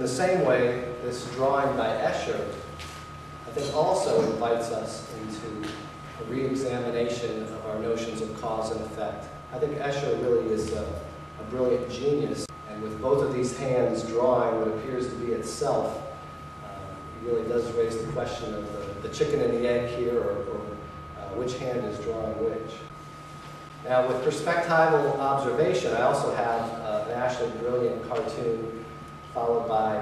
the same way, this drawing by Escher, I think also invites us into a re-examination of our notions of cause and effect. I think Escher really is a brilliant genius, and with both of these hands drawing what appears to be itself, he really does raise the question of the chicken and the egg here, or which hand is drawing which. Now, with perspectival observation, I also have an actually brilliant cartoon followed by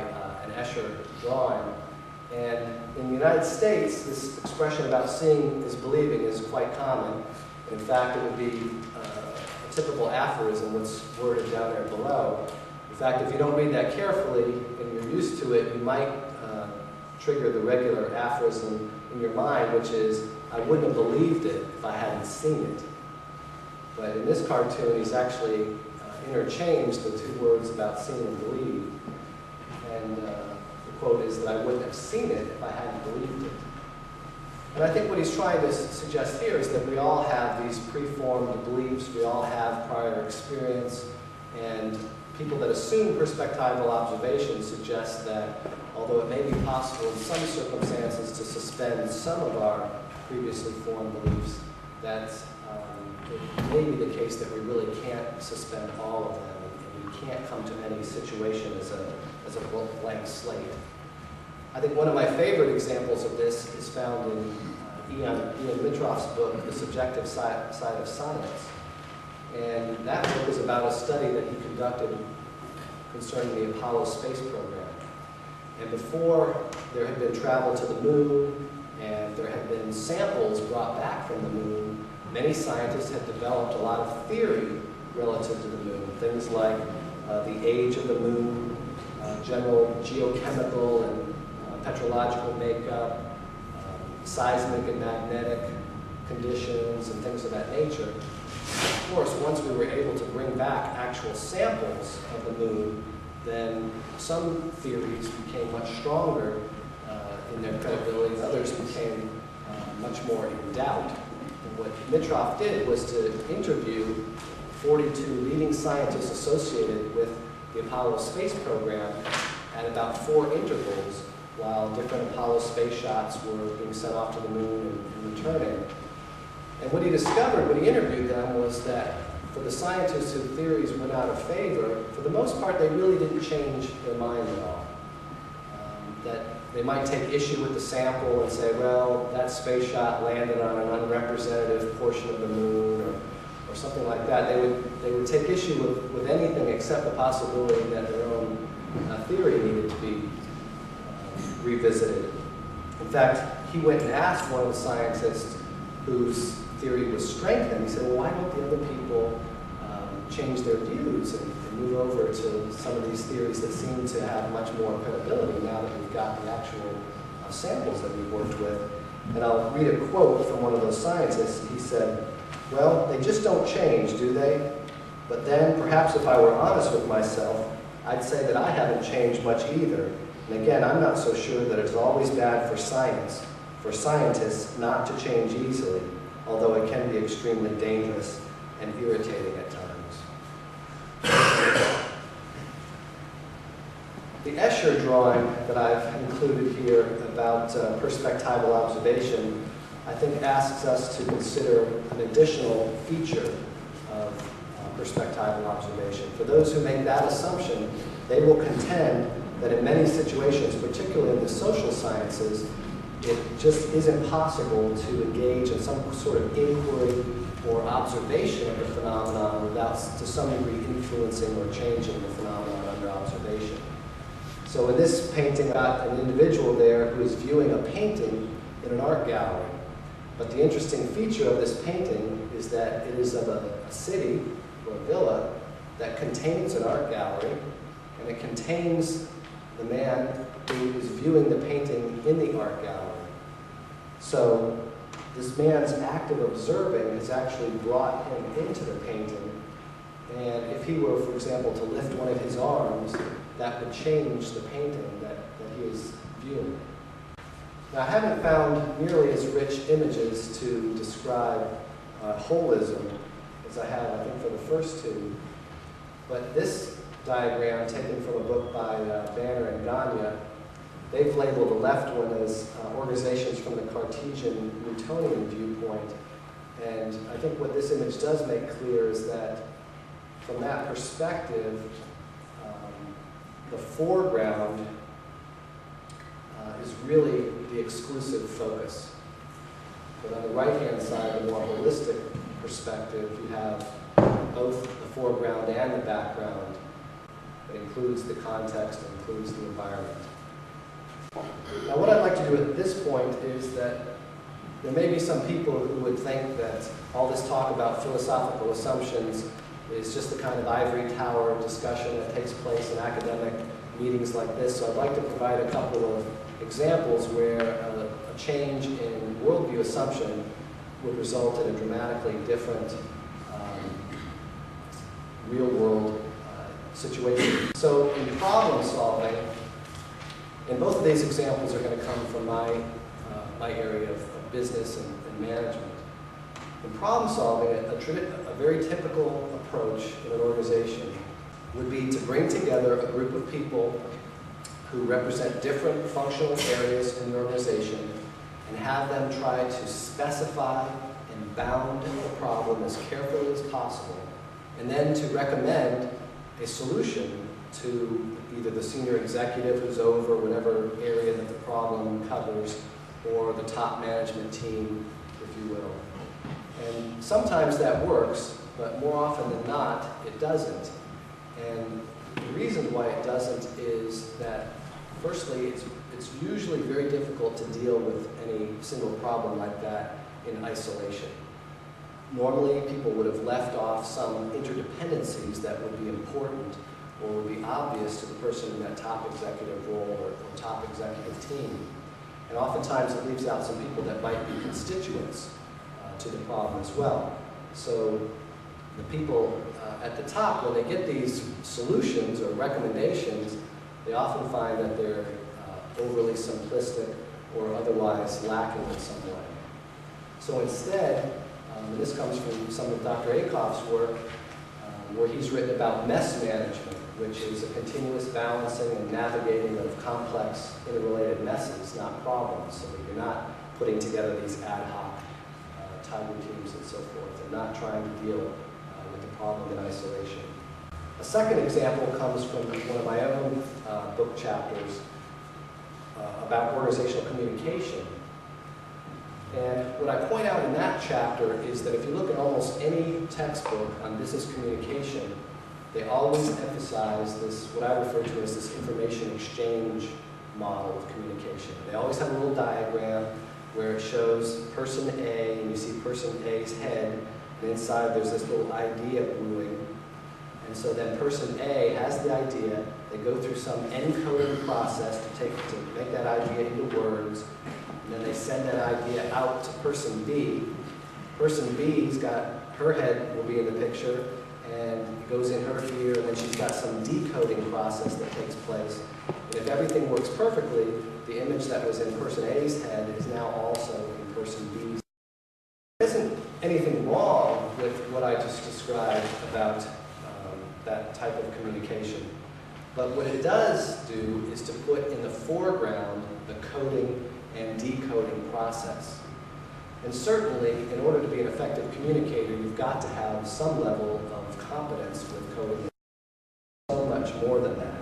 an Escher drawing. And in the United States, this expression about seeing is believing is quite common. In fact, it would be a typical aphorism, what's worded down there below. In fact, if you don't read that carefully and you're used to it, you might trigger the regular aphorism in your mind, which is, I wouldn't have believed it if I hadn't seen it. But in this cartoon, he's actually interchanged the two words about seeing and believe. And the quote is that I wouldn't have seen it if I hadn't believed it. And I think what he's trying to suggest here is that we all have these preformed beliefs, we all have prior experience, and people that assume perspectival observation suggest that although it may be possible in some circumstances to suspend some of our previously formed beliefs, that it may be the case that we really can't suspend all of them, and we can't come to any situation as a blank slate. I think one of my favorite examples of this is found in Ian Mitroff's book, The Subjective Side of Science. And that book is about a study that he conducted concerning the Apollo space program. And before there had been travel to the moon, and there had been samples brought back from the moon, many scientists had developed a lot of theory relative to the moon. Things like the age of the moon, general geochemical and petrological makeup, seismic and magnetic conditions, and things of that nature. Of course, once we were able to bring back actual samples of the moon, then some theories became much stronger in their credibility, and others became much more in doubt. And what Mitroff did was to interview 42 leading scientists associated with the Apollo space program at about 4 intervals while different Apollo space shots were being sent off to the moon and returning. And what he discovered when he interviewed them was that for the scientists whose theories went out of favor, for the most part, they really didn't change their mind at all. That they might take issue with the sample and say, well, that space shot landed on an unrepresentative portion of the moon, or something like that. They would take issue with anything except the possibility that their own theory needed to be revisited. In fact, he went and asked one of the scientists whose theory was strengthened. He said, well, why don't the other people change their views and move over to some of these theories that seem to have much more credibility now that we've got the actual samples that we've worked with? And I'll read a quote from one of those scientists. He said, well, they just don't change, do they? But then, perhaps if I were honest with myself, I'd say that I haven't changed much either. And again, I'm not so sure that it's always bad for science, for scientists not to change easily, although it can be extremely dangerous and irritating at times. The Escher drawing that I've included here about perspectival observation, I think asks us to consider an additional feature of perspectival observation. For those who make that assumption, they will contend that in many situations, particularly in the social sciences, it just isn't possible to engage in some sort of inquiry or observation of the phenomenon without, to some degree, influencing or changing the phenomenon under observation. So in this painting, got an individual there who is viewing a painting in an art gallery. But the interesting feature of this painting is that it is of a city or a villa that contains an art gallery, and it contains the man who is viewing the painting in the art gallery. So this man's act of observing has actually brought him into the painting, and if he were, for example, to lift one of his arms, that would change the painting that he is viewing. Now, I haven't found nearly as rich images to describe holism as I have, I think, for the first two, but this diagram, taken from a book by Banner and Gandhi, Gagne, they've labeled the left one as organizations from the Cartesian Newtonian viewpoint. And I think what this image does make clear is that from that perspective, the foreground is really the exclusive focus. But on the right-hand side, the more holistic perspective, you have both the foreground and the background. It includes the context, it includes the environment. Now, what I'd like to do at this point is that there may be some people who would think that all this talk about philosophical assumptions is just the kind of ivory tower discussion that takes place in academic meetings like this. So I'd like to provide a couple of examples where a change in worldview assumption would result in a dramatically different real-world situation. So in problem solving, and both of these examples are going to come from my area of business and management. In problem solving, a very typical approach in an organization would be to bring together a group of people who represent different functional areas in the organization and have them try to specify and bound the problem as carefully as possible, and then to recommend a solution to either the senior executive who's over whatever area that the problem covers, or the top management team, if you will. And sometimes that works, but more often than not, it doesn't. And the reason why it doesn't is that, firstly, it's usually very difficult to deal with any single problem like that in isolation. Normally, people would have left off some interdependencies that would be important or would be obvious to the person in that top executive role or top executive team. And oftentimes it leaves out some people that might be constituents to the problem as well. So the people at the top, when they get these solutions or recommendations, they often find that they're overly simplistic or otherwise lacking in some way. So instead, and this comes from some of Dr. Akoff's work, where he's written about mess management, which is a continuous balancing and navigating of complex, interrelated messes, not problems, so that you're not putting together these ad hoc tiger teams and so forth, and not trying to deal with the problem in isolation. A second example comes from one of my own book chapters about organizational communication. And what I point out in that chapter is that if you look at almost any textbook on business communication, they always emphasize this, what I refer to as this information exchange model of communication. They always have a little diagram where it shows person A, and you see person A's head, and inside there's this little idea brewing. And so then person A has the idea, they go through some encoding process to make that idea into words, and then they send that idea out to person B. Person B's got, her head will be in the picture, and it goes in her ear, and then she's got some decoding process that takes place. And if everything works perfectly, the image that was in person A's head is now also in person B's. There isn't anything wrong with what I just described about that type of communication. But what it does do is to put in the foreground the coding and decoding process. And certainly, in order to be an effective communicator, you've got to have some level of competence with coding. So much more than that.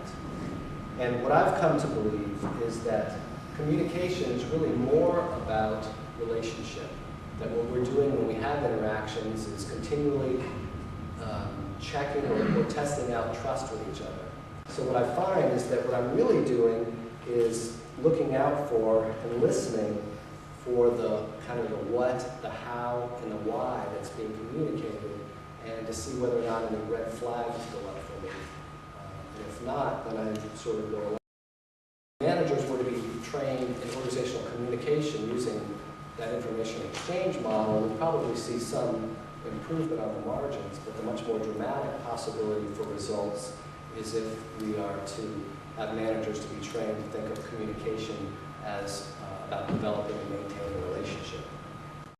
And what I've come to believe is that communication is really more about relationship. That what we're doing when we have interactions is continually checking or testing out trust with each other. So what I find is that what I'm really doing is looking out for and listening for the kind of the what, the how, and the why that's being communicated, and to see whether or not any red flags go up for me. And if not, then I sort of go away. If managers were to be trained in organizational communication using that information exchange model, we'd probably see some improvement on the margins, but the much more dramatic possibility for results is if we are to have managers to be trained to think of communication as about developing and maintaining a relationship.